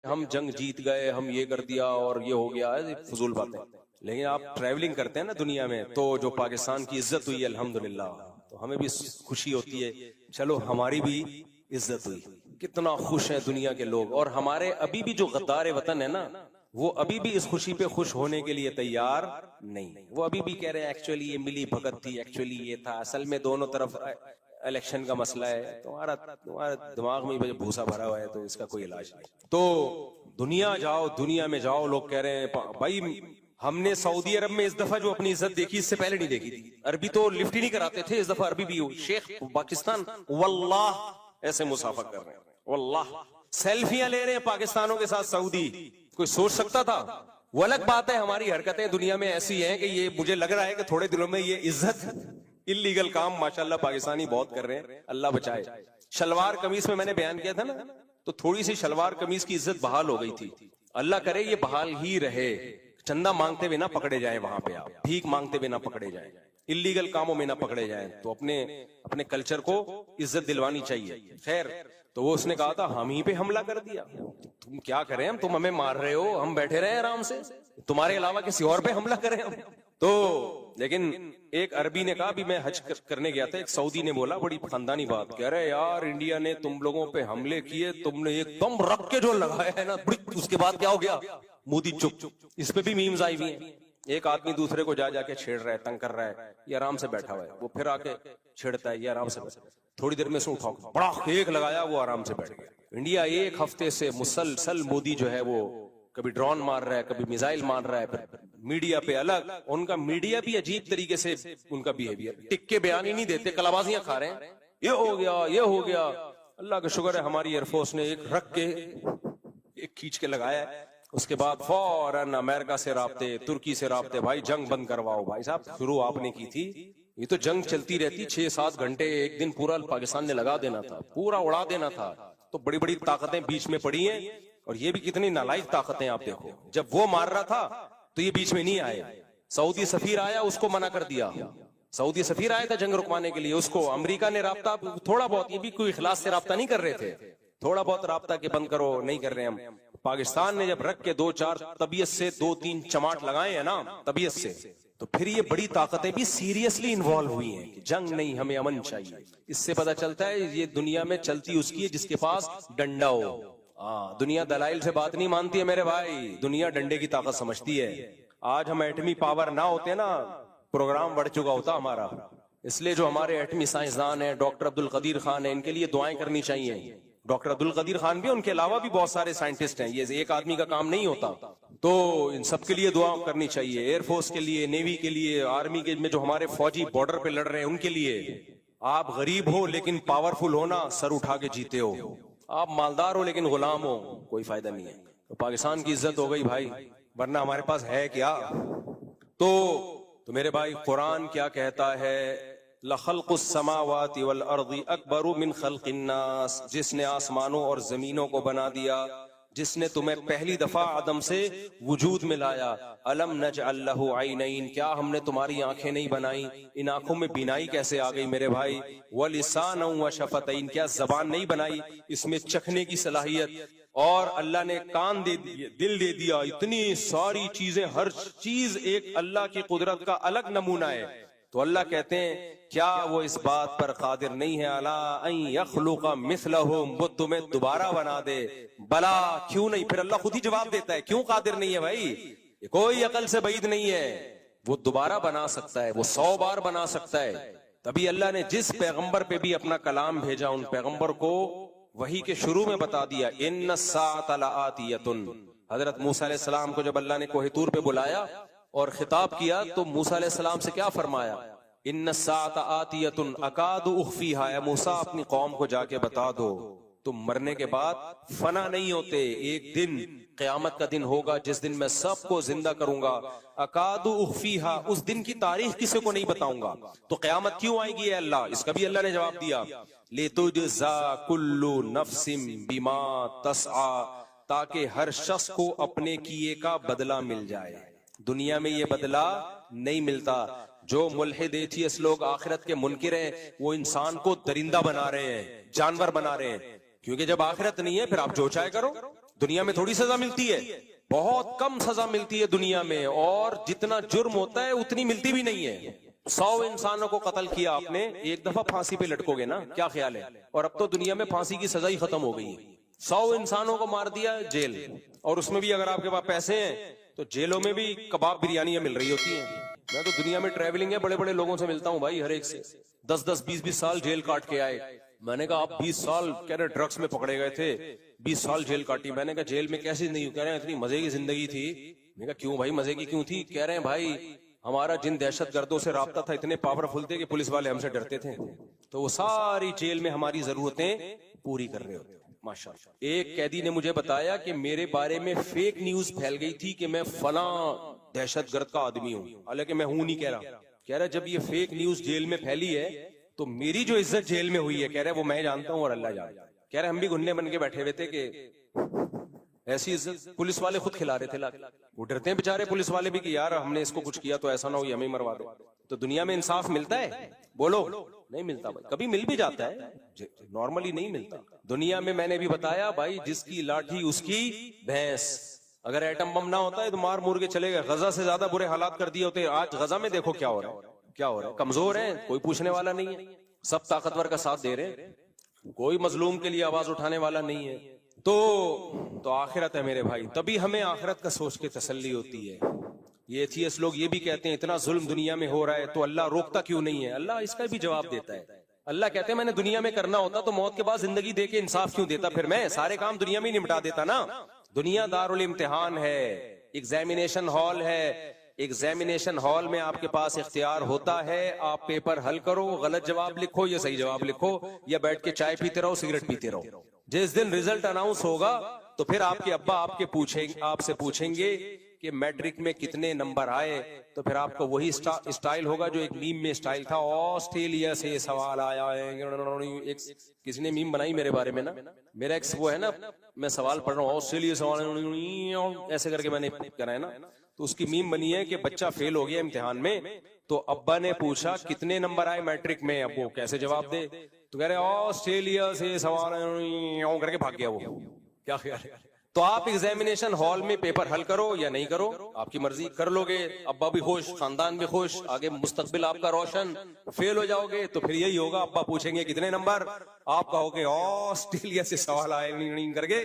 हम जंग जीत गए, हम ये कर दिया और ये हो गया, है फजूल बातें। लेकिन आप ट्रैवलिंग करते हैं ना दुनिया में, तो जो पाकिस्तान की इज्जत हुई अल्हम्दुलिल्लाह, तो हमें भी खुशी होती है, चलो हमारी भी इज्जत हुई। कितना खुश है दुनिया के लोग। और हमारे अभी भी जो गद्दार वतन है ना, वो अभी भी इस खुशी पे खुश होने के लिए तैयार नहीं। वो अभी भी कह रहे हैं एक्चुअली ये मिली भगत थी, एक्चुअली ये था, असल में दोनों तरफ इलेक्शन का मसला है। तुम्हारा दिमाग में भूसा भरा हुआ है, तो इसका कोई इलाज नहीं। तो दुनिया जाओ, दुनिया में जाओ, लोग कह रहे हैं भाई हमने सऊदी अरब में इस दफा जो अपनी इज्जत देखी, इससे पहले नहीं देखी थी। अरबी तो लिफ्ट ही नहीं कराते थे, इस दफा अरबी भी शेख पाकिस्तान वल्लाह ऐसे मुसाफा कर रहे हैं, वल्लाह सेल्फियां ले रहे हैं पाकिस्तानों के साथ सऊदी। कोई सोच सकता था? वो अलग बात है, हमारी हरकतें दुनिया में ऐसी हैं कि ये मुझे लग रहा है कि थोड़े दिनों में ये इज्जत इल्लीगल काम माशाल्लाह पाकिस्तानी बहुत कर रहे हैं, अल्लाह बचाए। शलवार कमीज में मैंने बयान किया था ना, तो थोड़ी सी शलवार कमीज की इज्जत बहाल हो गई थी। अल्लाह करे ये बहाल ही रहे। चंदा मांगते हुए ना पकड़े जाए, वहां पे आप भीख मांगते हुए ना पकड़े जाए, इल्लीगल कामों में ना पकड़े जाए। तो अपने कल्चर को इज्जत दिलवानी चाहिए। खैर, तो वो उसने कहा था हम ही पे हमला कर दिया, तुम क्या करें, हम तुम हमें मार रहे हो, हम बैठे रहे आराम से, तुम्हारे अलावा किसी और पे हमला करें हम? तो लेकिन एक अरबी ने कहा, भी मैं हज करने गया था, एक सऊदी ने बोला बड़ी खानदानी बात, कह रहे यार इंडिया ने तुम लोगों पे हमले किए, तुमने एकदम रख के जो लगाया है ना, उसके बाद क्या हो गया, मोदी चुप। इस पे भी मीम्स आई हुई हैं। एक आदमी दूसरे को जा जाके छेड़ रहा है, तंग कर रहा है, ये आराम से बैठा हुआ है, वो फिर आके छेड़ता है, ये आराम से बैठा। थोड़ी देर में से उठाओ, बड़ा एक लगाया, वो आराम से बैठ गया। इंडिया एक हफ्ते से मुसलसल मोदी जो है वो कभी ड्रोन मार रहा है, कभी मिसाइल मार रहा है, फिर मीडिया पे अलग। उनका मीडिया भी अजीब तरीके से उनका बिहेवियर, टिक के बयान ही नहीं देते, कलाबाजियां खा रहे हैं, ये हो गया, ये हो गया। अल्लाह का शुक्र है हमारी एयरफोर्स ने एक रख के एक खींच के लगाया है। उसके बाद फौरन अमेरिका से राब्ते, तुर्की से राब्ते, भाई जंग बंद करवाओ। भाई साहब शुरू आपने की थी, ये तो जंग चलती रहती 6-7 घंटे, एक दिन पूरा पाकिस्तान ने लगा देना था, पूरा उड़ा देना था। तो बड़ी बड़ी ताकतें बीच में पड़ी हैं, और ये भी कितनी नालायक ताकतें आप देखो। जब वो मार रहा था तो ये बीच में नहीं आए। सऊदी सफीर आया, उसको मना कर दिया। सऊदी सफीर आया था जंग रुकवाने के लिए, उसको अमेरिका ने राब्ता थोड़ा बहुत, ये भी कोई इखलास से राब्ता नहीं कर रहे थे, थोड़ा बहुत राब्ता के बंद करो, नहीं कर रहे हम। पाकिस्तान ने जब रख के 2-4 तबीयत से 2-3 चमाट लगाए हैं ना तबीयत से, तो फिर ये बड़ी ताकतें भी सीरियसली इन्वॉल्व हुई हैं कि जंग नहीं, हमें अमन चाहिए। इससे पता चलता है ये दुनिया में चलती उसकी है जिसके पास डंडा हो। दुनिया दलाइल से बात नहीं मानती है मेरे भाई, दुनिया डंडे की ताकत समझती है। आज हम एटमी पावर ना होते ना, प्रोग्राम बढ़ चुका होता हमारा। इसलिए जो हमारे एटमी साइंसदान है, डॉक्टर अब्दुल कदीर खान है, इनके लिए दुआएं करनी चाहिए। डॉक्टर अब्दुल कदीर खान भी, उनके अलावा भी बहुत सारे साइंटिस्ट हैं, ये एक आदमी का काम नहीं होता। तो इन सब के लिए दुआ करनी चाहिए, एयरफोर्स के लिए, नेवी के लिए, आर्मी के में जो हमारे फौजी बॉर्डर पे लड़ रहे हैं उनके लिए। आप गरीब हो लेकिन पावरफुल हो ना, सर उठा के जीते हो। आप मालदार हो लेकिन गुलाम हो, कोई फायदा नहीं है। तो पाकिस्तान की इज्जत हो गई भाई, वरना हमारे पास है क्या? तो मेरे भाई कुरान क्या कहता है, लखल्कुस समावाति वल अर्दी अकबरु मिन खल्किन नास, जिसने आसमानों और जमीनों को बना दिया, जिसने तुम्हें पहली दफा आदम से वजूद में लाया। अलम नजअल लहु ऐनैन, क्या हमने तुम्हारी आंखें नहीं बनाई? इन आंखों में बीनाई कैसे आ गई मेरे भाई? व लिसान व शफतैन, क्या जबान नहीं बनाई, इसमें चखने की सलाहियत? और अल्लाह ने कान दे दिए, दिल दे दिया, इतनी सारी चीजें, हर चीज एक अल्लाह की कुदरत का अलग नमूना है। तो अल्लाह कहते हैं क्या वो इस बात पर कादिर नहीं है, अला अन यखलुका मिसलहुम, वो तुम्हें दोबारा बना दे? बला, क्यों नहीं? फिर अल्लाह खुद ही जवाब देता है, क्यों कादिर नहीं है भाई? ये कोई अकल से बैद नहीं है, वो दोबारा बना सकता है, वो 100 बार बना सकता है। तभी अल्लाह ने जिस पैगंबर पे भी अपना कलाम भेजा, उन पैगंबर को वही के शुरू में बता दिया, इन्न साअत लआतियतुन। हजरत मूसा अलैहि सलाम को जब अल्लाह ने कोहे तूर पे बुलाया और खिताब किया, तो मूसा अलैहि सलाम से क्या फरमाया, इन्न साअत आतियतुन अकादु उख्फीहा, ए मूसा अपनी कौम को जाके बता दो तुम मरने के बाद फना नहीं होते, एक दिन क़यामत का दिन होगा जिस दिन मैं सबको जिंदा करूंगा। अकादु उख्फीहा, उस दिन की तारीख किसी को नहीं बताऊंगा। तो क़यामत क्यों आएगी है अल्लाह? इसका भी अल्लाह ने जवाब दिया, लितुजज़ा कुल्लु नफ्सिम बिमा तसआ, ताकि हर शख्स को अपने किए का बदला मिल जाए। दुनिया में ये बदला नहीं मिलता। जो मुल्हिद एथियस्ट लोग आखिरत के मुनकिर हैं, वो इंसान को दरिंदा बना रहे हैं, जानवर बना रहे हैं, क्योंकि जब आखिरत नहीं है फिर आप जो चाहे करो। दुनिया में थोड़ी सजा मिलती है, बहुत कम सजा मिलती है दुनिया में, और जितना जुर्म होता है उतनी मिलती भी नहीं है। 100 इंसानों को कत्ल किया आपने, एक दफा फांसी पे लटकोगे ना, क्या ख्याल है? और अब तो दुनिया में फांसी की सजा ही खत्म हो गई है। 100 इंसानों को मार दिया, जेल, और उसमें भी अगर आपके पास पैसे हैं तो जेलों में भी कबाब बिरयानियां मिल रही होती हैं। मैं तो दुनिया में ट्रैवलिंग है, बड़े बड़े लोगों से मिलता हूं भाई, हर एक से 10-10, 20-20 साल जेल काट के आए। मैंने कहा आप 20 साल कह रहे ड्रग्स में पकड़े गए थे, 20 साल जेल काटी। मैंने कहा जेल में कैसी जिंदगी? कह रहे हैं इतनी मजे की जिंदगी थी। मैंने कहा क्यों भाई, मजे की क्यों थी? कह रहे हैं भाई हमारा जिन दहशतगर्दों से राब्ता था इतने पावरफुल थे कि पुलिस वाले हमसे डरते थे, तो वो सारी जेल में हमारी जरूरतें पूरी कर रहे होते। माशाअल्लाह। एक कैदी ने मुझे बताया कि मेरे बारे में फेक न्यूज फैल गई थी कि मैं फला दहशतगर्द का आदमी हूं, हालांकि मैं हूं नहीं कह रहा। कह रहा जब ये फेक न्यूज जेल में फैली है तो मेरी जो इज्जत जेल में हुई है, कह रहे वो मैं जानता हूं और अल्लाह जानता है। कह रहे हम भी गुन्ने बन के बैठे हुए थे कि ऐसी इज्जत पुलिस वाले खुद खिला रहे थे ला। वो डरते हैं बेचारे पुलिस वाले भी कि यार हमने इसको कुछ किया तो ऐसा ना हो ये हमें मरवा दे। तो दुनिया में इंसाफ मिलता है? बोलो नहीं मिलता भाई। कभी मिल भी जाता है, नॉर्मली नहीं मिलता दुनिया में। मैंने भी बताया भाई, जिसकी लाठी उसकी भैंस। अगर एटम बम ना होता है तो मार मुर के चले गए। गजा से ज्यादा बुरे हालात कर दिए होते। आज गजा में देखो क्या हो रहा है, क्या हो रहा है। कमजोर है, कोई पूछने वाला नहीं है, सब ताकतवर का साथ दे रहे हैं, कोई मजलूम के लिए आवाज उठाने वाला नहीं है। तो आखिरत है मेरे भाई, तभी हमें आखिरत का सोच के तसल्ली होती है। ये एथियस्ट लोग ये भी कहते हैं इतना जुल्म दुनिया में हो रहा है तो अल्लाह रोकता क्यों नहीं है? अल्लाह इसका भी जवाब देता है। अल्लाह कहते हैं मैंने दुनिया में करना होता तो मौत के बाद जिंदगी दे के इंसाफ क्यों देता? फिर मैं सारे काम दुनिया में ही निपटा देता ना। दुनिया दारुल इम्तिहान है, एग्जामिनेशन हॉल है। एग्जामिनेशन हॉल में आपके पास इख्तियार होता है, आप पेपर हल करो, गलत जवाब लिखो या सही जवाब लिखो, या बैठ के चाय पीते रहो, सिगरेट पीते रहो। जिस दिन रिजल्ट अनाउंस होगा तो फिर आपके अब्बा आपसे पूछेंगे कि मैट्रिक में कितने नंबर आए, तो फिर आपका वही स्टाइल होगा जो एक मीम में स्टाइल था, ऑस्ट्रेलिया से सवाल आया है। किसी ने मीम बनाई मेरे बारे में ना, मेरा एक वो है ना, मैं सवाल पढ़ रहा हूँ ऑस्ट्रेलिया सवाल ऐसे करके मैंने करा है ना, तो उसकी मीम बनी है कि बच्चा फेल हो गया इम्तिहान में, तो अब्बा ने पूछा कितने नंबर आए मैट्रिक में, अब वो कैसे जवाब दे, तो कह रहे ऑस्ट्रेलिया से सवाल करके भाग गया वो। क्या ख्याल है? तो आप एग्जामिनेशन हॉल में पेपर हल करो या नहीं करो, आपकी मर्जी। कर लोगे अब्बा भी खुश, खानदान भी खुश, आगे मुस्तकबिल आपका रोशन। फेल हो जाओगे तो फिर यही होगा, अब्बा पूछेंगे कितने नंबर, आप कहोगे ऑस्ट्रेलिया से सवाल आए नहीं करके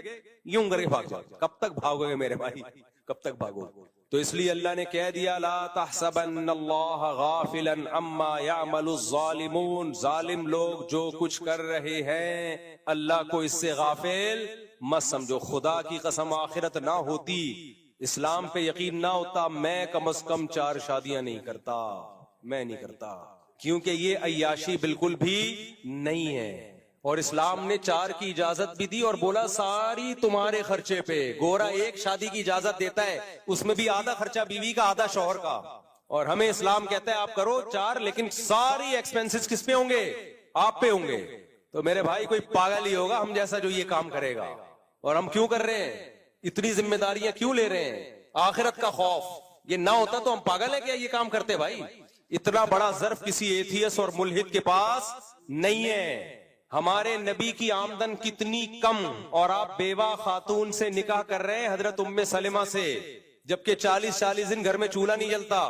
यूं करके भाग जाओ। कब तक भागोगे मेरे भाई, कब तक भागोगे? तो इसलिए अल्लाह ने कह दिया ला तहसबन्नल्लाह गाफिलन अम्मा यामलुज़ ज़ालिमून। जालिम लोग जो कुछ कर रहे हैं अल्लाह को इससे गाफिल मत समझो। खुदा की कसम आखिरत ना होती, इस्लाम पे यकीन ना होता, मैं कम से कम 4 शादियां नहीं करता, मैं नहीं करता, क्योंकि ये अय्याशी बिल्कुल भी नहीं है। और इस्लाम ने 4 की इजाजत भी दी और बोला सारी तुम्हारे खर्चे पे। गोरा 1 शादी की इजाजत देता है, उसमें भी आधा खर्चा बीवी का आधा शौहर का, और हमें इस्लाम कहता है आप करो 4 लेकिन सारी एक्सपेंसेस किस पे होंगे? आप पे होंगे। तो मेरे भाई कोई पागल ही होगा हम जैसा जो ये काम करेगा। और हम क्यों कर रहे हैं? इतनी जिम्मेदारियां क्यों ले रहे हैं? आखिरत का खौफ। ये ना होता तो हम पागल है क्या ये काम करते? भाई इतना बड़ा ज़र्फ किसी एथियस और मुल्हिद के पास नहीं है। हमारे नबी की आमदन कितनी कम, और आप बेवा खातून से निकाह कर रहे हैं, हजरत उम्मे सलेमा से, जबकि 40-40 दिन घर में चूल्हा नहीं जलता।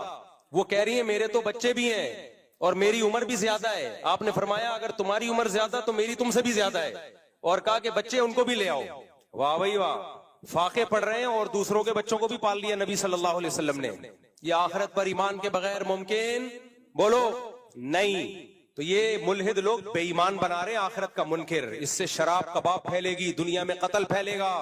वो कह रही है मेरे तो बच्चे भी हैं और मेरी उम्र भी ज्यादा है। आपने फरमाया अगर तुम्हारी उम्र ज्यादा तो मेरी तुमसे भी ज्यादा है, और कहा कि बच्चे उनको भी ले आओ। वाह भाई वाह, फाके पढ़ रहे हैं और दूसरों के बच्चों को भी पाल लिया नबी सल्लल्लाहु अलैहि वसल्लम ने। ये आखिरत पर ईमान के बगैर मुमकिन? बोलो नहीं। तो ये मुल्हिद लोग बेईमान बना रहे हैं आखिरत का मुनकिर। इससे शराब कबाब फैलेगी, दुनिया में कत्ल फैलेगा,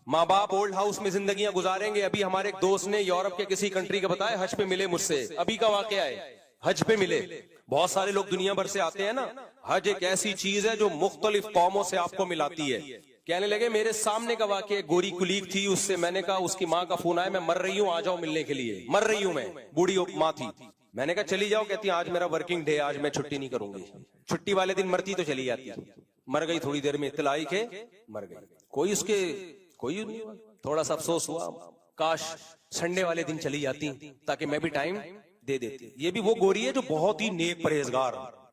माँ बाप ओल्ड हाउस में जिंदगियां गुजारेंगे। अभी हमारे एक दोस्त ने यूरोप के किसी कंट्री का बताया, हज पे मिले मुझसे, अभी का वाकया है, हज पे मिले। बहुत सारे लोग दुनिया भर से आते हैं ना। हज एक ऐसी चीज है जो मुख्तलिफ कौमों से आपको मिलाती है। कहने लगे मेरे सामने का वाकया, गोरी कुलीग थी, उससे मैंने कहा, उसकी माँ का फोन आया मैं मर रही हूँ आ जाओ मिलने के लिए, मर रही हूँ मैं, बूढ़ी माँ थी। मैंने कहा चली जाओ, कहती आज मेरा वर्किंग डे, आज मैं छुट्टी नहीं करूंगी। छुट्टी वाले दिन मरती तो चली जाती, मर गई थोड़ी देर में, इत्तला आई के मर गई। कोई नहीं, थोड़ा सा अफसोस हुआ, काश संडे वाले दिन चली जाती ताकि मैं भी टाइम दे देती। ये भी वो गोरी है जो बहुत ही नेक परहेजगार,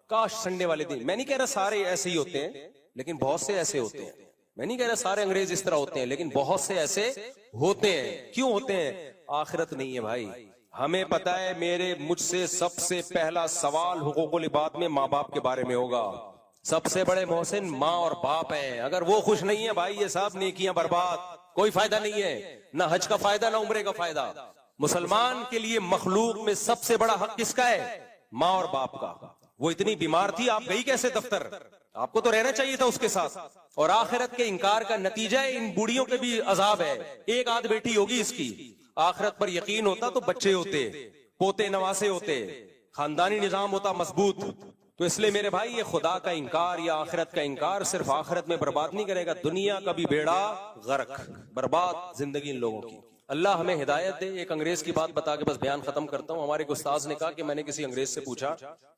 काश संडे वाले दिन। मैं नहीं कह रहा सारे ऐसे ही होते हैं, लेकिन बहुत से ऐसे होते हैं। मैं नहीं कह रहा सारे अंग्रेज इस तरह होते हैं, लेकिन बहुत से ऐसे होते हैं। क्यों होते हैं? आखिरत नहीं है भाई। हमें पता है, मुझसे सबसे पहला सवाल हुकूकुल इबाद में माँ बाप के बारे में होगा। सबसे बड़े मोहसिन माँ और बाप हैं। अगर वो खुश नहीं है भाई, ये सब नेकियां बर्बाद, कोई फायदा नहीं है। ना हज का फायदा, ना उम्रे का फायदा। मुसलमान के लिए मखलूक में सबसे बड़ा हक किसका है? माँ और बाप का। वो इतनी बीमार थी, आप गई कैसे दफ्तर? आपको तो रहना चाहिए था उसके साथ। और आखिरत के इंकार का नतीजा इन बूढ़ियों के भी अजाब है। एक आध बेटी होगी इसकी, आखिरत पर यकीन होता तो बच्चे होते, पोते नवासे होते, खानदानी निजाम होता मजबूत। तो इसलिए मेरे भाई, ये खुदा का इंकार या आखिरत का इंकार सिर्फ आखिरत में बर्बाद नहीं करेगा, दुनिया का भी बेड़ा गर्क, बर्बाद जिंदगी इन लोगों की। अल्लाह हमें हिदायत दे। एक अंग्रेज की बात बता के बस बयान खत्म करता हूँ। हमारे एक उस्ताद ने कहा कि मैंने किसी अंग्रेज से पूछा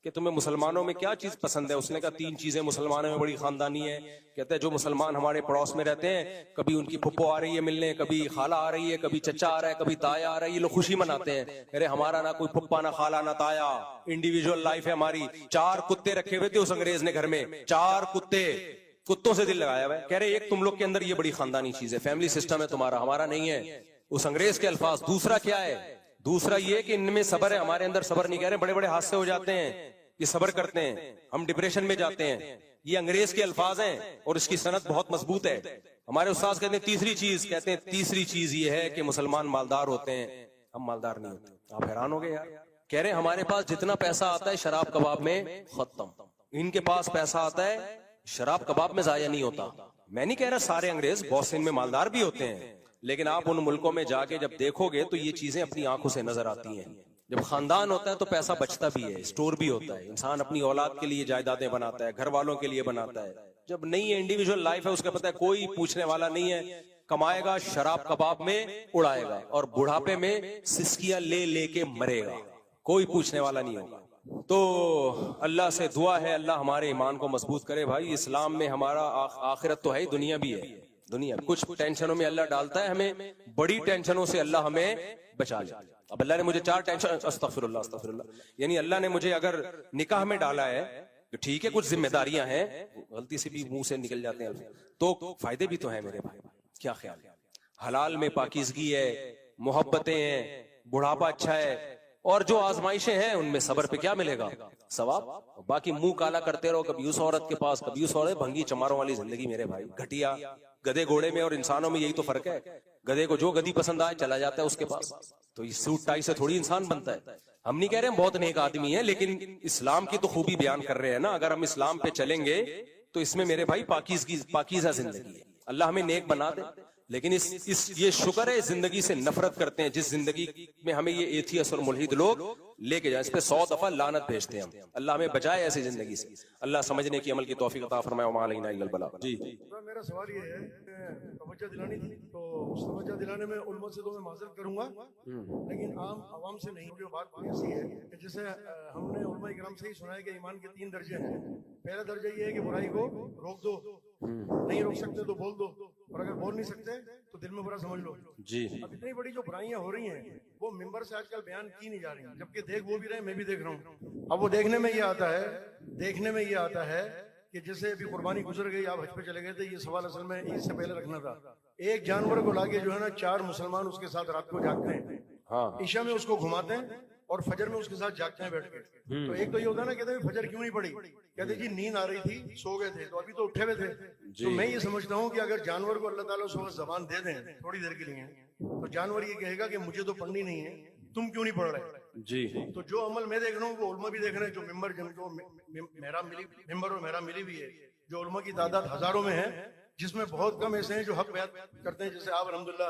कि तुम्हें मुसलमानों में क्या चीज पसंद है? उसने कहा 3 चीजें मुसलमानों में बड़ी खानदानी है। कहते हैं जो मुसलमान हमारे पड़ोस में रहते हैं, कभी उनकी फुप्पो आ रही है मिलने, कभी खाला आ रही है, कभी चचा आ रहा है, कभी ताया आ रहा है, ये लोग खुशी मनाते हैं। अरे हमारा ना कोई फुप्पा, ना खाला, ना ताया, इंडिविजुअल लाइफ है हमारी। 4 कुत्ते रखे हुए थे उस अंग्रेज ने घर में, 4 कुत्ते, कुत्तों से दिल लगाया हुआ है। कह रहे एक तुम लोग के अंदर ये बड़ी खानदानी चीज है, फैमिली सिस्टम है तुम्हारा, हमारा नहीं है। उस अंग्रेज के अल्फाज। दूसरा क्या है? दूसरा ये कि इनमें सबर है, हमारे अंदर सबर नहीं। कह रहे बड़े बड़े हादसे हो जाते हैं, ये सबर करते हैं, हम डिप्रेशन में जाते हैं। ये अंग्रेज के अल्फाज हैं और इसकी सनद बहुत मजबूत है। हमारे उस्ताद कहते हैं तीसरी चीज, कहते हैं तीसरी चीज ये है कि मुसलमान मालदार होते हैं, हम मालदार नहीं होते। आप हैरान हो गए यार। कह रहे हमारे पास जितना पैसा आता है शराब कबाब में खत्म, इनके पास पैसा आता है शराब कबाब में जाया नहीं होता। मैं नहीं कह रहा सारे अंग्रेज, बहुत से इनमें मालदार भी होते हैं, लेकिन आप उन मुल्कों में जाके जब देखोगे तो ये चीजें अपनी आंखों से नजर आती हैं। जब खानदान होता है तो पैसा बचता भी है, स्टोर भी होता है, इंसान अपनी औलाद के लिए जायदादें बनाता है, घर वालों के लिए बनाता है। जब नहीं है, इंडिविजुअल लाइफ है, उसका पता है कोई पूछने वाला नहीं है, कमाएगा शराब कबाब में उड़ाएगा और बुढ़ापे में सिस्कियां ले लेके मरेगा, कोई पूछने वाला नहीं होगा। तो अल्लाह से दुआ है, अल्लाह हमारे ईमान को मजबूत करे भाई। इस्लाम में हमारा आखिरत तो है, दुनिया भी है। दुनिया कुछ टेंशनों में अल्लाह डालता है हमें, बड़ी टेंशनों से अल्लाह हमें बचा ले। अब अल्लाह ने मुझे 4 टेंशन, अस्तगफिरुल्लाह अस्तगफिरुल्लाह, यानी अल्लाह ने मुझे अगर निकाह में डाला है तो ठीक है, कुछ जिम्मेदारियां हैं, गलती से भी मुंह से निकल जाते हैं तो फायदे भी तो हैं मेरे भाई। क्या ख्याल है? हलाल में पाकीज़गी है, मोहब्बतें हैं, बुढ़ापा अच्छा है, और जो आजमाइशें हैं उनमें सबर पे क्या मिलेगा? सवाब। बाकी मुंह काला करते रहो, कभी उस औरत के पास, कभी उस औरत, भंगी चमारों वाली जिंदगी मेरे भाई, घटिया। गधे घोड़े में और इंसानों में यही तो फर्क है। गधे को जो गधी पसंद आए चला जाता है उसके पास। तो इस सूट टाई से थोड़ी इंसान बनता है। हम नहीं कह रहे हम बहुत नेक आदमी हैं, लेकिन इस्लाम की तो खूबी बयान कर रहे हैं ना। अगर हम इस्लाम पे चलेंगे तो इसमें मेरे भाई पाकीज़ा जिंदगी है। अल्लाह हमें नेक बना दे। लेकिन ये शुक्र है, इस जिंदगी से नफरत करते हैं जिस जिंदगी में हमें ये एथियस और मुल्हिद लोग लेके जाए, इस पे 100 दफा लानत भेजते हैं हम। अल्लाह हमें बचाए ऐसी जिंदगी से। अल्लाह समझने की, अमल की तौफीक अता फरमाए। व अलैना इल्लल बलाग। जी मेरा सवाल ये है, तवज्जो दिलानी थी, तो उस तवज्जो दिलाने में उलमा से तो मैं माजरत करूंगा, लेकिन आवाम से नहीं। जो बात ऐसी है कि जैसे हमने उलमा इकराम से ही सुना है कि ईमान के 3 दर्जे हैं। पहला दर्जा ये है कि बुराई को रोक दो, नहीं रोक सकते तो बोल दो, और अगर बोल नहीं सकते तो दिल में बुरा समझ लो। जी अब इतनी बड़ी जो बुराइयां हो रही हैं वो मिंबर से आजकल बयान की नहीं जा रही, जबकि देख वो भी रहे, मैं भी देख रहा हूँ। अब वो देखने में ये आता है कि जैसे अभी कुर्बानी गुजर गई, आप हज पे चले गए थे, ये सवाल असल में ईद से पहले रखना था। एक जानवर को लाके जो है ना 4 मुसलमान उसके साथ रात को जागते हैं, हाँ। ईशा में उसको घुमाते हैं और फजर में उसके साथ जागते हैं बैठ के। तो एक तो ये होता है ना, कहते हैं फजर क्यों नहीं पड़ी, कहते जी नींद आ रही थी, सो गए थे, तो अभी तो उठे हुए थे। तो मैं ये समझता हूँ कि अगर जानवर को अल्लाह ताला सुबह जबान दे दें थोड़ी देर के लिए, तो जानवर ये कहेगा कि मुझे तो पढ़नी नहीं है, तुम क्यों नहीं पढ़ रहे जी। तो जो अमल मैं देख रहा हूँ वो उलमा भी देख रहे हैं, जो मिंबर और मेरा मिली भी है, जो उलमा की तादाद हजारों में है, जिसमें बहुत कम ऐसे हैं जो हक बयान करते हैं। जैसे आप अल्हम्दुलिल्लाह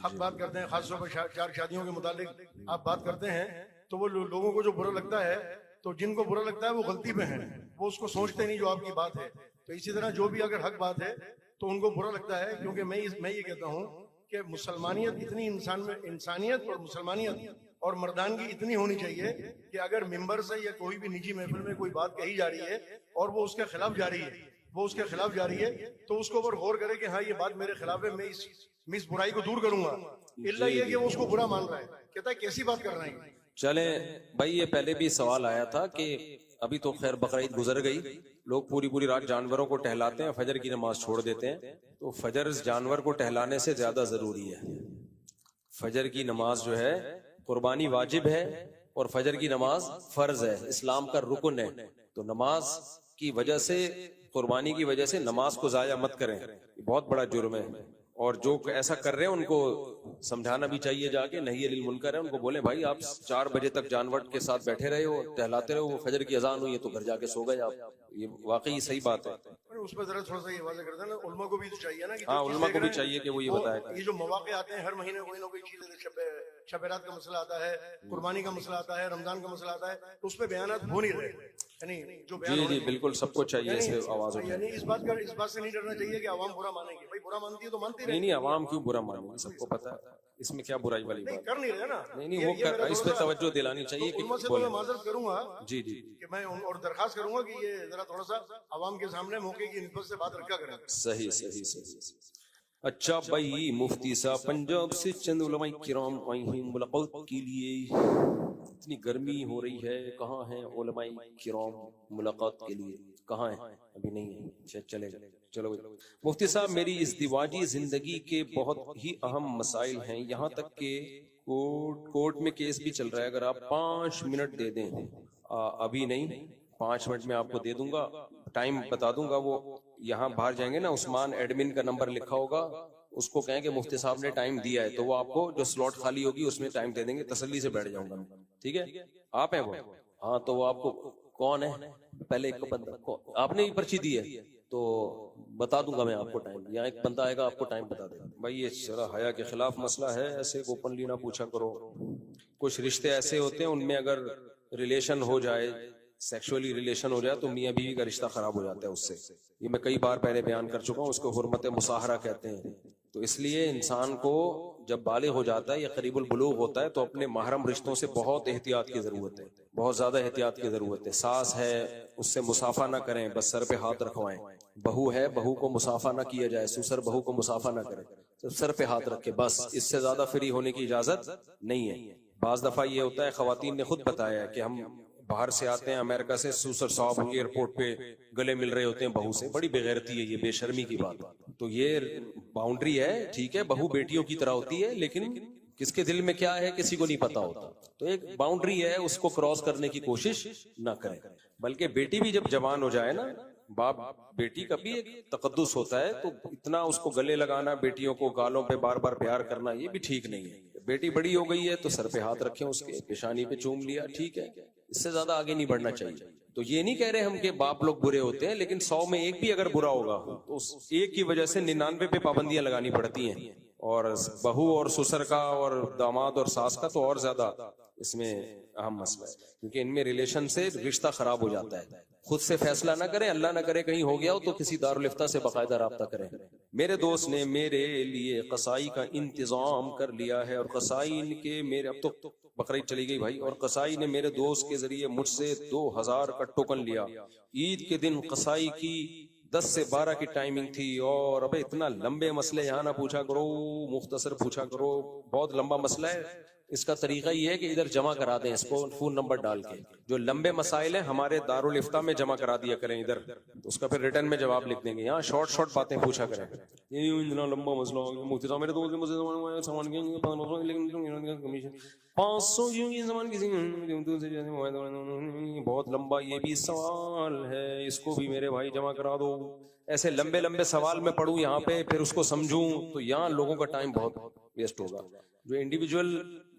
हक बात करते हैं, खासतौर पर 4 शादियों के मुतालिक आप बात करते हैं, तो वो लोगों को जो बुरा लगता है, तो जिनको बुरा लगता है वो गलती पे है, वो उसको सोचते नहीं जो आपकी बात है। तो इसी तरह जो भी अगर हक बात है तो उनको बुरा लगता है, क्योंकि मैं ये कहता हूँ कि मुसलमानियत इतनी इंसान में, इंसानियत और मुसलमानियत और मर्दानगी इतनी होनी चाहिए कि अगर मिंबर से या कोई भी निजी महफिल में कोई बात कही जा रही है और वो उसके खिलाफ जा रही है, तो उसको ऊपर गौर करे कि हाँ ये बात मेरे खिलाफ है, मैं इस बुराई को दूर करूंगा। इल्ला ये कि वो उसको बुरा मान रहा है, कहता है कैसी बात कर रहे हैं। चले भाई, ये पहले भी सवाल आया था कि अभी तो खैर बकरीद गुजर गई, लोग पूरी पूरी रात जानवरों को टहलाते हैं, फजर की नमाज छोड़ देते हैं। तो फजर जानवर को टहलाने से ज्यादा जरूरी है। फजर की नमाज जो है कुर्बानी वाजिब है और फजर की नमाज फर्ज है, इस्लाम का रुकन है। तो नमाज की वजह से, कुर्बानी की वजह से नमाज को जाया मत करें, बहुत बड़ा जुर्म है। और जो ऐसा कर रहे हैं उनको समझाना भी चाहिए, जाके नहीं अनिल मुनकर है, उनको बोले भाई आप 4 बजे तक जानवर के साथ बैठे रहे हो, टहलाते रहो, वो फजर की अजान हुई है तो घर जाके सो गए आप। ये वाकई सही बात है। उस पर जरा थोड़ा सा ये वाज़ेह कर देना, उलमा को भी तो चाहिए ना कि हाँ, उलमा को भी चाहिए कि वो ये बताया। ये जो मौके आते हैं हर महीने कोई ना कोई चीज, शब रात का मसला आता है, कुर्बानी का मसला आता है, रमजान का मसला आता है, तो उस पर बयानात हो नहीं रहे, यानी जो जी जी बिल्कुल सबको चाहिए ऐसे आवाज उठाए। यानी इस बात से नहीं डरना चाहिए कि आवाम बुरा मानेगी। भाई बुरा मानती है तो मानती नहीं नहीं, आवाम क्यों बुरा मानेगी, सबको पता है, इसमें क्या बुराई वाली बात। कर नहीं रहे ना। नहीं वो कर, इस पे तवज्जो दिलानी चाहिए कि उनमें से तो मैं माजरत करूंगा जी जी कि मैं और दरखास्त करूंगा कि ये जरा थोड़ा सा आवाम के सामने मौके की निस्बत से बात रखा करें। सही सही सही। अच्छा भाई, मुफ्ती साहब पंजाब से चंद उलमाए किराम आई हैं मुलाकात के लिए। इतनी गर्मी हो रही है, कहाँ हैं उलमाए किराम मुलाकात के लिए, कहाँ हैं? अभी नहीं है, चलेगा। चलो मुफ्ती साहब, मेरी इस दिवाजी जिंदगी के बहुत ही अहम मसाइल हैं, यहाँ तक के कोर्ट में केस भी चल रहा है। अगर आप 5 मिनट दे दें, अभी नहीं 5 मिनट में आपको दे दूंगा, टाइम बता दूंगा। वो यहाँ बाहर जाएंगे ना, उस्मान एडमिन का नंबर लिखा होगा, उसको कहें कि मुफ्ती साहब ने टाइम दिया है, तो वो आपको जो स्लॉट खाली होगी उसमें टाइम दे देंगे, तसल्ली से बैठ जाऊंगा मैं। ठीक है, आप हैं वो? हाँ, तो वो आपको कौन है, पहले एक बंदा, आपने ही पर्ची दी है तो बता दूंगा मैं आपको टाइम। यहाँ एक बंदा आएगा, आपको टाइम बता देगा। भाई ये शरा हया के खिलाफ मसला है, ऐसे ओपनली ना पूछा करो। कुछ रिश्ते ऐसे होते हैं उनमें अगर रिलेशन हो जाए, सेक्सुअली रिलेशन हो जाए, तो मियाँ बीवी का रिश्ता खराब हो जाता है उससे। ये मैं कई बार पहले बयान कर चुका हूँ, उसको हुर्मत मुसाहरा कहते हैं। तो इसलिए इंसान को जब बाले हो जाता है या करीबुल बुलूग होता है, तो अपने महरम रिश्तों से बहुत एहतियात की जरूरत है, बहुत ज्यादा एहतियात की जरूरत है। सास है, उससे मुसाफा ना करें, बस सर पे हाथ रखवाएं। बहू है, बहू को मुसाफा ना किया जाए, ससुर बहू को मुसाफा ना करे, सिर्फ सर पे हाथ रखे, बस। इससे ज्यादा फ्री होने की इजाजत नहीं है। बाज दफा ये होता है, खवातीन ने खुद बताया है कि हम बाहर से आते हैं अमेरिका से, ससुर साहब एयरपोर्ट पे गले मिल रहे होते हैं बहू से, बड़ी बेगैरती है ये, बेशर्मी की बात। तो ये बाउंड्री है, ठीक है, बहू बेटियों की तरह होती है, लेकिन किसके दिल में क्या है किसी को नहीं पता होता। तो एक बाउंड्री है, उसको क्रॉस करने की कोशिश ना करें। बल्कि बेटी भी जब जवान हो जाए ना, बाप बेटी का भी एक तकद्दुस होता है, तो इतना उसको गले लगाना, बेटियों को गालों पे बार बार प्यार करना, ये भी ठीक नहीं है। बेटी बड़ी हो गई है तो सर पे हाथ रखें, उसके पेशानी पे चूम लिया, ठीक है, इससे ज्यादा आगे नहीं बढ़ना चाहिए। तो ये नहीं कह रहे हम कि बाप लोग बुरे होते हैं, लेकिन 100 में एक भी अगर बुरा होगा तो उस एक की वजह से 99 पे पाबंदियां लगानी पड़ती हैं। और बहू और ससुर का और दामाद और सास का तो और ज्यादा इसमें अहम मसला है, क्योंकि इनमें रिलेशन से रिश्ता खराब हो जाता है। खुद से फैसला ना करें, अल्लाह ना करे कहीं हो गया हो तो किसी दारुल इफ्ता से बाकायदा राब्ता करें। मेरे दोस्त ने मेरे लिए कसाई का इंतजाम कर लिया है, और कसाई के मेरे, अब तो बकरीद चली गई भाई, और कसाई ने मेरे दोस्त के जरिए मुझसे 2000 का टोकन लिया। ईद के दिन कसाई की 10 से 12 की टाइमिंग थी। और अबे इतना लंबे मसले यहाँ ना पूछा करो, मुख्तसर पूछा करो, बहुत लंबा मसला है। इसका तरीका ये है कि इधर जमा करा दें इसको फोन नंबर डाल के, जो लंबे मसाइल हैं हमारे दारुल इफ्ता में जमा करा दिया करें इधर, तो उसका फिर रिटर्न में जवाब लिख देंगे। यहाँ शॉर्ट शॉर्ट बातें पूछा करें। ये इतना लंबा मसला हो गया, मुफ्ती साहब मेरे दोस्त मुझे सामान लेकिन कमीशन 500 सामान किसी, बहुत लंबा ये भी सवाल है, इसको भी मेरे भाई जमा करा दो। ऐसे लंबे लंबे सवाल में पढ़ूं यहाँ पे, फिर उसको समझूं, तो यहाँ लोगों का टाइम बहुत वेस्ट होगा। जो इंडिविजुअल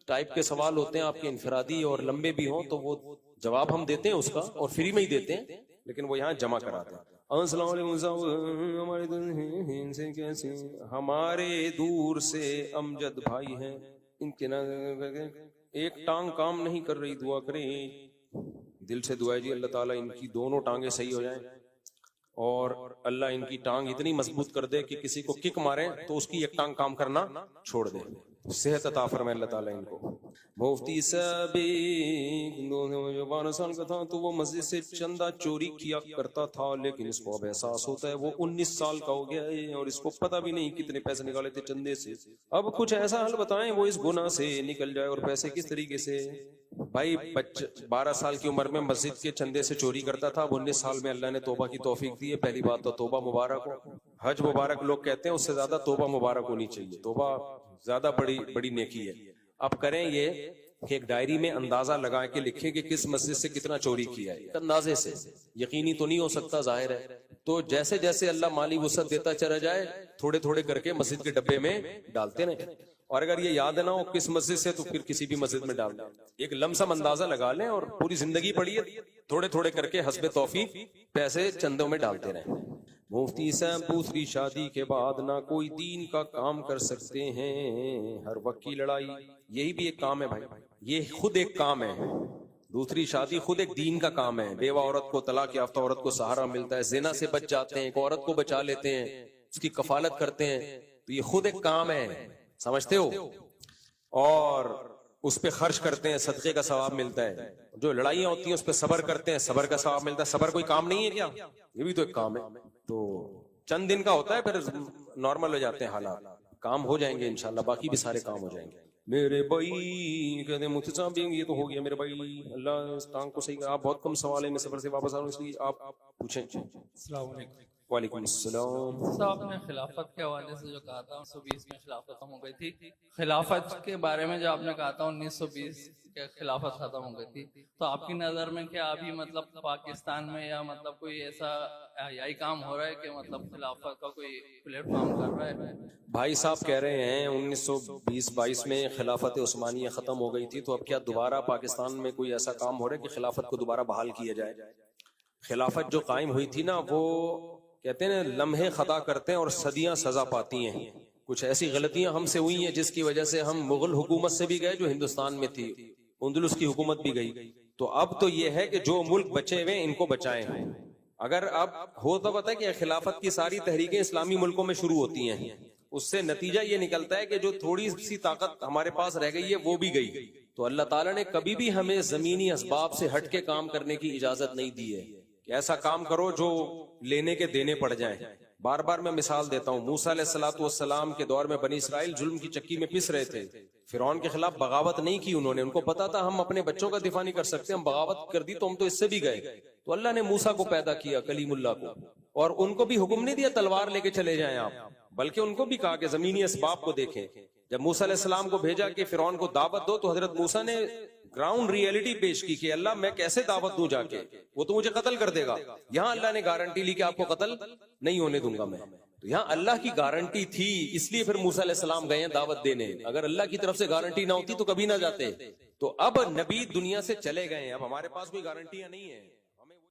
टाइप के सवाल होते हैं आपके, इनफरादी और लंबे भी हों, तो वो जवाब हम देते हैं उसका, और फ्री में ही देते हैं, लेकिन वो यहाँ जमा कराते हैं। अस्सलाम वालेकुम से कैसे, हमारे दूर से अमजद भाई हैं, इनके ना एक टांग काम नहीं कर रही, दुआ करें, दिल से दुआ जी अल्लाह ताला इनकी दोनों टांगे सही हो जाएं, और अल्लाह इनकी टांग इतनी मजबूत कर दे कि किसी को किक मारे तो उसकी एक टांग काम करना छोड़ दे, सेहत अता फरमाए अल्लाह ताला इनको। मुफ्ती साहब 12 साल का था तो वो मस्जिद से चंदा चोरी किया करता था, लेकिन इसको अब एहसास होता है वो 19 साल का हो गया है, और इसको पता भी नहीं कितने पैसे निकाले थे चंदे से। अब कुछ ऐसा हल बताएं वो इस गुनाह से निकल जाए, और पैसे किस तरीके से भाई 12 साल की उम्र में मस्जिद के चंदे से चोरी करता था। अब 19 साल में अल्लाह ने तौबा की तौफीक दी है। पहली बात तो तौबा मुबारक हो। हज मुबारक लोग कहते हैं, उससे ज्यादा तौबा मुबारक होनी चाहिए। तौबा ज्यादा बड़ी बड़ी नेकी है। अब करें ये कि एक डायरी में अंदाजा लगा के लिखें कि किस मस्जिद से कितना चोरी किया है। अंदाजे से यकीनी तो नहीं हो सकता, जाहिर है। तो जैसे जैसे अल्लाह माली वुसअत देता चला जाए, थोड़े थोड़े करके मस्जिद के डब्बे में डालते रहे। और अगर ये याद ना हो किस मस्जिद से, तो फिर किसी भी मस्जिद में डाल दें। एक लमसम अंदाजा लगा लें और पूरी जिंदगी पढ़िए, थोड़े थोड़े करके हस्बे तौफीक पैसे चंदों में डालते रहें। मुफ्ती साहब, दूसरी शादी के बाद ना कोई दीन का काम कर सकते हैं, हर वक्त की लड़ाई। यही भी एक काम है भाई, ये खुद एक काम है। दूसरी शादी खुद एक दीन का काम है। बेवा औरत को, तलाक याफ्ता औरत को सहारा मिलता है, जिना से बच जाते हैं, एक औरत को बचा लेते हैं, उसकी कफालत करते हैं। तो ये खुद एक काम है, समझते हो। और उस पे खर्च करते हैं, सदके का सवाब मिलता है। जो लड़ाइयां होती हैं उस पे सबर करते हैं, सबर का सवाब मिलता है। सबर कोई काम नहीं है क्या? ये भी तो एक काम है। तो चंद दिन का होता है, फिर नॉर्मल हो जाते हैं हालात। काम हो जाएंगे इंशाल्लाह, बाकी भी सारे काम हो जाएंगे। मेरे भाई कहते मुफ्ती साहब ये तो हो गया मेरे भाई, अल्लाह इस टांग को सही कर। आप बहुत कम सवाल है, मैं सफर से वापस आ रहा हूँ, इसलिए आप पूछें। अस्सलाम वालेकुम। वालेकुम अस्सलाम। साहब ने खिलाफत के हवाले से जो कहा था 1920 में खिलाफत खत्म हो गई थी, खिलाफत के बारे में जो आपने कहा था 1920 के खिलाफत खत्म हो गई थी, तो आपकी नजर में क्या अभी मतलब पाकिस्तान में या मतलब कोई ऐसा यही काम हो रहा है कि मतलब खिलाफत का कोई प्लेटफॉर्म कर रहा है? भाई साहब कह रहे हैं 1920-22 में खिलाफत उस्मानिया खत्म हो गई थी, तो अब क्या दोबारा पाकिस्तान में कोई ऐसा काम हो रहा है कि खिलाफत को दोबारा बहाल किया जाए? खिलाफत जो कायम हुई थी ना, वो कहते हैं लम्हे खता करते हैं और सदियां सजा पाती हैं। कुछ ऐसी गलतियां हमसे हुई हैं जिसकी वजह से हम मुगल हुकूमत से भी गए जो हिंदुस्तान में थी, उंदुलुस की हुकूमत भी गई। तो अब तो ये है कि जो मुल्क बचे हुए इनको बचाएं। अगर अब हो तो पता है कि खिलाफत की सारी तहरीकें इस्लामी मुल्कों में शुरू होती हैं, उससे नतीजा ये निकलता है कि जो थोड़ी सी ताकत हमारे पास रह गई है वो भी गई। तो अल्लाह ताला ने कभी भी हमें जमीनी असबाब से हट के काम करने की इजाजत नहीं दी है कि ऐसा काम करो जो लेने के देने पड़ जाए। बार बार मैं मिसाल देता हूँ, मूसा अलैहिस्सलाम के दौर में बनी इसराइल जुल्म की चक्की में पिस रहे थे। फिरौन के खिलाफ बगावत नहीं की उन्होंने, उनको पता था हम अपने बच्चों का दिफा नहीं कर सकते, हम बगावत कर दी तो हम तो इससे भी गए। तो अल्लाह ने मूसा को पैदा किया, कलीमुल्लाह को, और उनको भी हुक्म नहीं दिया तलवार लेके चले जाएं आप, बल्कि उनको भी कहा कि जमीनी असबाब को देखें। जब मूसा अलैहिस्सलाम को भेजा कि फिरौन को दावत दो, तो हजरत मूसा ने ग्राउंड रियलिटी पेश की कि अल्लाह मैं कैसे दावत दूं जाके, वो तो मुझे कत्ल कर देगा। यहाँ अल्लाह ने गारंटी ली कि आपको कत्ल नहीं होने दूंगा मैं। तो यहाँ अल्लाह की गारंटी थी, इसलिए फिर मूसा अलैहिस्सलाम गए दावत देने। अगर अल्लाह की तरफ से गारंटी ना होती तो कभी ना जाते। तो अब नबी दुनिया से चले गए, अब हमारे पास कोई गारंटियां नहीं है।